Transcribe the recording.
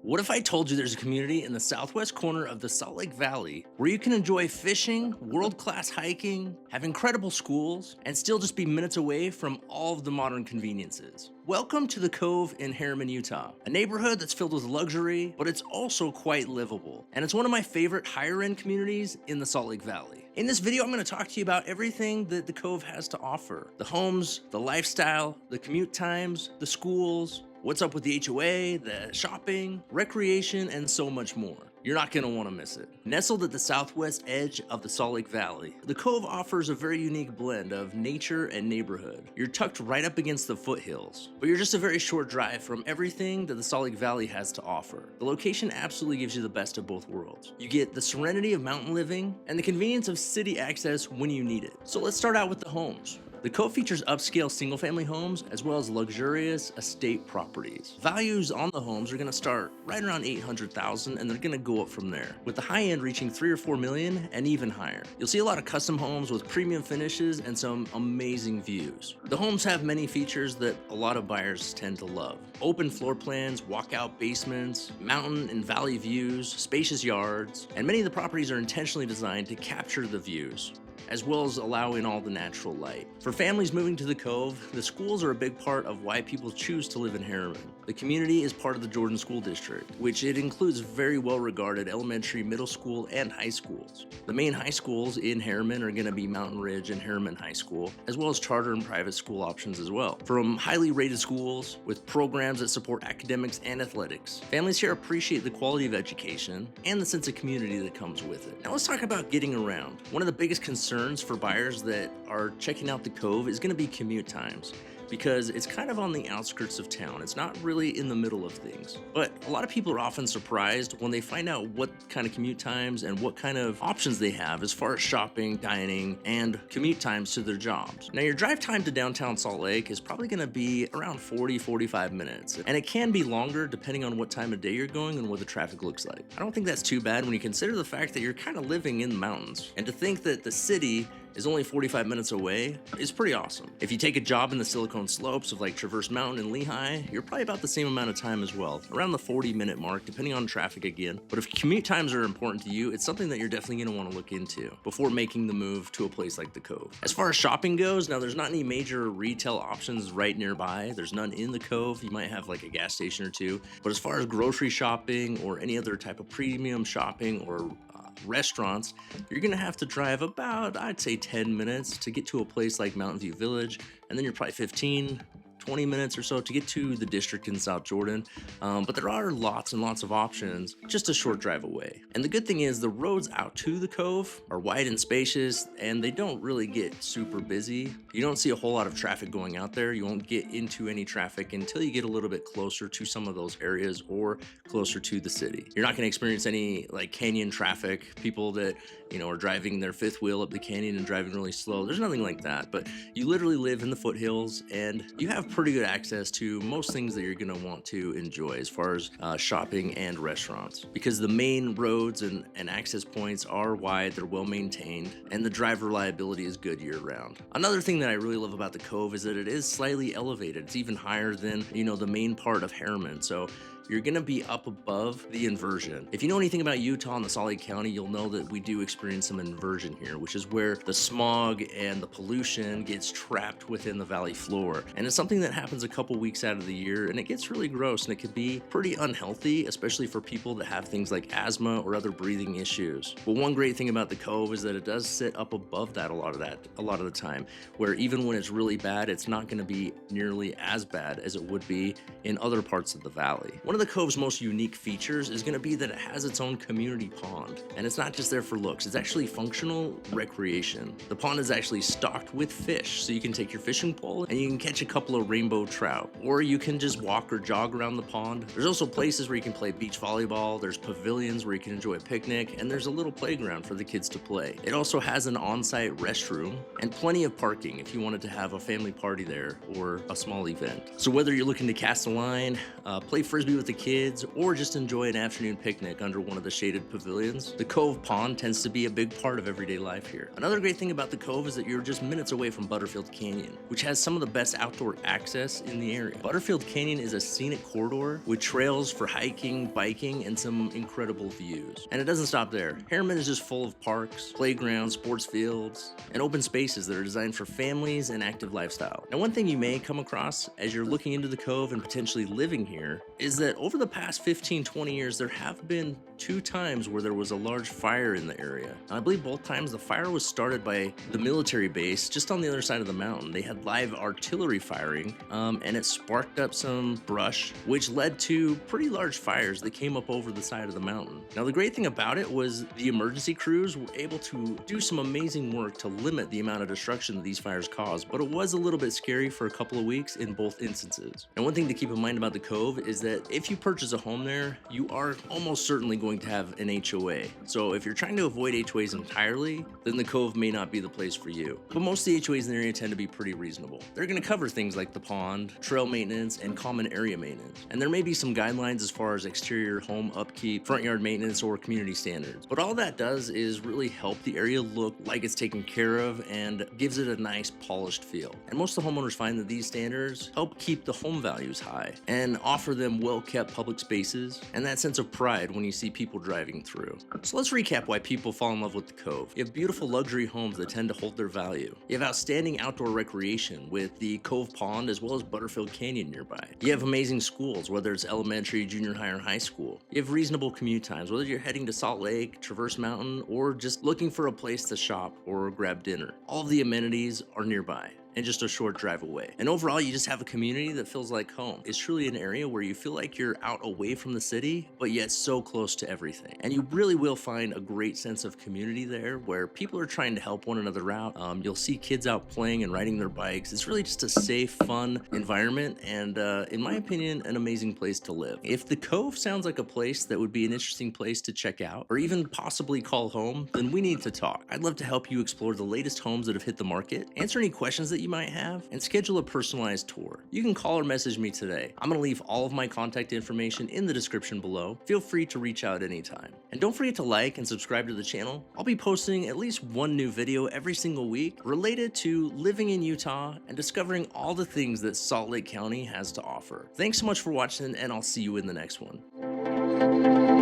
What if I told you there's a community in the southwest corner of the Salt Lake Valley where you can enjoy fishing, world-class hiking, have incredible schools, and still just be minutes away from all of the modern conveniences? Welcome to the Cove in Herriman, Utah, a neighborhood that's filled with luxury, but it's also quite livable. And it's one of my favorite higher-end communities in the Salt Lake Valley. In this video, I'm going to talk to you about everything that the Cove has to offer. The homes, the lifestyle, the commute times, the schools, what's up with the HOA, the shopping, recreation, and so much more. You're not going to want to miss it. Nestled at the southwest edge of the Salt Lake Valley, the Cove offers a very unique blend of nature and neighborhood. You're tucked right up against the foothills, but you're just a very short drive from everything that the Salt Lake Valley has to offer. The location absolutely gives you the best of both worlds. You get the serenity of mountain living and the convenience of city access when you need it. So let's start out with the homes. The Cove features upscale single-family homes as well as luxurious estate properties. Values on the homes are going to start right around $800,000 and they're going to go up from there, with the high end reaching $3 or $4 million and even higher. You'll see a lot of custom homes with premium finishes and some amazing views. The homes have many features that a lot of buyers tend to love. Open floor plans, walkout basements, mountain and valley views, spacious yards, and many of the properties are intentionally designed to capture the views, as well as allow in all the natural light. For families moving to the Cove, the schools are a big part of why people choose to live in Herriman. The community is part of the Jordan School District, which it includes very well-regarded elementary, middle school, and high schools. The main high schools in Herriman are going to be Mountain Ridge and Herriman High School, as well as charter and private school options as well. From highly rated schools with programs that support academics and athletics, families here appreciate the quality of education and the sense of community that comes with it. Now let's talk about getting around. One of the biggest concerns for buyers that are checking out the Cove is going to be commute times, because it's kind of on the outskirts of town. It's not really in the middle of things. But a lot of people are often surprised when they find out what kind of commute times and what kind of options they have as far as shopping, dining, and commute times to their jobs. Now, your drive time to downtown Salt Lake is probably gonna be around 40-45 minutes, and it can be longer depending on what time of day you're going and what the traffic looks like. I don't think that's too bad when you consider the fact that you're kind of living in the mountains. And to think that the city is only 45 minutes away is pretty awesome. If you take a job in the Silicon Slopes of like Traverse Mountain and Lehigh, you're probably about the same amount of time as well, around the 40-minute mark, depending on traffic again. But if commute times are important to you, it's something that you're definitely gonna wanna look into before making the move to a place like the Cove. As far as shopping goes, now there's not any major retail options right nearby. There's none in the Cove. You might have like a gas station or two. But as far as grocery shopping or any other type of premium shopping or restaurants, you're gonna have to drive about, I'd say, 10 minutes to get to a place like Mountain View Village, and then you're probably 15-20 minutes or so to get to the district in South Jordan. But there are lots and lots of options just a short drive away. And the good thing is the roads out to the Cove are wide and spacious, and they don't really get super busy. You don't see a whole lot of traffic going out there. You won't get into any traffic until you get a little bit closer to some of those areas or closer to the city. You're not going to experience any like canyon traffic, people that, are driving their fifth wheel up the canyon and driving really slow. There's nothing like that, but you literally live in the foothills and you have pretty good access to most things that you're going to want to enjoy as far as shopping and restaurants, because the main roads and access points are wide, they're well maintained, and the drive reliability is good year round. Another thing that I really love about the Cove is that it is slightly elevated. It's even higher than, the main part of Herriman. So you're gonna be up above the inversion. If you know anything about Utah and the Salt Lake County, you'll know that we do experience some inversion here, which is where the smog and the pollution gets trapped within the valley floor. And it's something that happens a couple weeks out of the year, and it gets really gross, and it can be pretty unhealthy, especially for people that have things like asthma or other breathing issues. But one great thing about the Cove is that it does sit up above that a lot of the time, where even when it's really bad, it's not gonna be nearly as bad as it would be in other parts of the valley. One of the Cove's most unique features is going to be that it has its own community pond, and it's not just there for looks. It's actually functional recreation. The pond is actually stocked with fish, so you can take your fishing pole and you can catch a couple of rainbow trout, or you can just walk or jog around the pond. There's also places where you can play beach volleyball, there's pavilions where you can enjoy a picnic, and there's a little playground for the kids to play. It also has an on-site restroom and plenty of parking if you wanted to have a family party there or a small event. So whether you're looking to cast a line, play frisbee with the kids or just enjoy an afternoon picnic under one of the shaded pavilions, the Cove Pond tends to be a big part of everyday life here. Another great thing about the Cove is that you're just minutes away from Butterfield Canyon, which has some of the best outdoor access in the area. Butterfield Canyon is a scenic corridor with trails for hiking, biking, and some incredible views. And it doesn't stop there. Herriman is just full of parks, playgrounds, sports fields, and open spaces that are designed for families and active lifestyle. Now, one thing you may come across as you're looking into the Cove and potentially living here is that over the past 15-20 years, there have been 2 times where there was a large fire in the area. Now, I believe both times the fire was started by the military base just on the other side of the mountain. They had live artillery firing, and it sparked up some brush, which led to pretty large fires that came up over the side of the mountain. Now, the great thing about it was the emergency crews were able to do some amazing work to limit the amount of destruction that these fires caused, but it was a little bit scary for a couple of weeks in both instances. And one thing to keep in mind about the Cove is that if you purchase a home there, you are almost certainly going to have an HOA. So if you're trying to avoid HOAs entirely, then the Cove may not be the place for you. But most of the HOAs in the area tend to be pretty reasonable. They're going to cover things like the pond, trail maintenance, and common area maintenance. And there may be some guidelines as far as exterior home upkeep, front yard maintenance, or community standards. But all that does is really help the area look like it's taken care of and gives it a nice polished feel. And most of the homeowners find that these standards help keep the home values high and offer them well-kept public spaces and that sense of pride when you see people driving through. So let's recap why people fall in love with the Cove. You have beautiful luxury homes that tend to hold their value. You have outstanding outdoor recreation with the Cove Pond as well as Butterfield Canyon nearby. You have amazing schools, whether it's elementary, junior high, or high school. You have reasonable commute times, whether you're heading to Salt Lake, Traverse Mountain, or just looking for a place to shop or grab dinner. All of the amenities are nearby and just a short drive away. And overall, you just have a community that feels like home. It's truly an area where you feel like you're out away from the city, but yet so close to everything. And you really will find a great sense of community there where people are trying to help one another out. You'll see kids out playing and riding their bikes. It's really just a safe, fun environment and, in my opinion, an amazing place to live. If the Cove sounds like a place that would be an interesting place to check out or even possibly call home, then we need to talk. I'd love to help you explore the latest homes that have hit the market, answer any questions that you might have, and schedule a personalized tour. You can call or message me today. I'm going to leave all of my contact information in the description below. Feel free to reach out anytime. And don't forget to like and subscribe to the channel. I'll be posting at least one new video every single week related to living in Utah and discovering all the things that Salt Lake County has to offer. Thanks so much for watching, and I'll see you in the next one.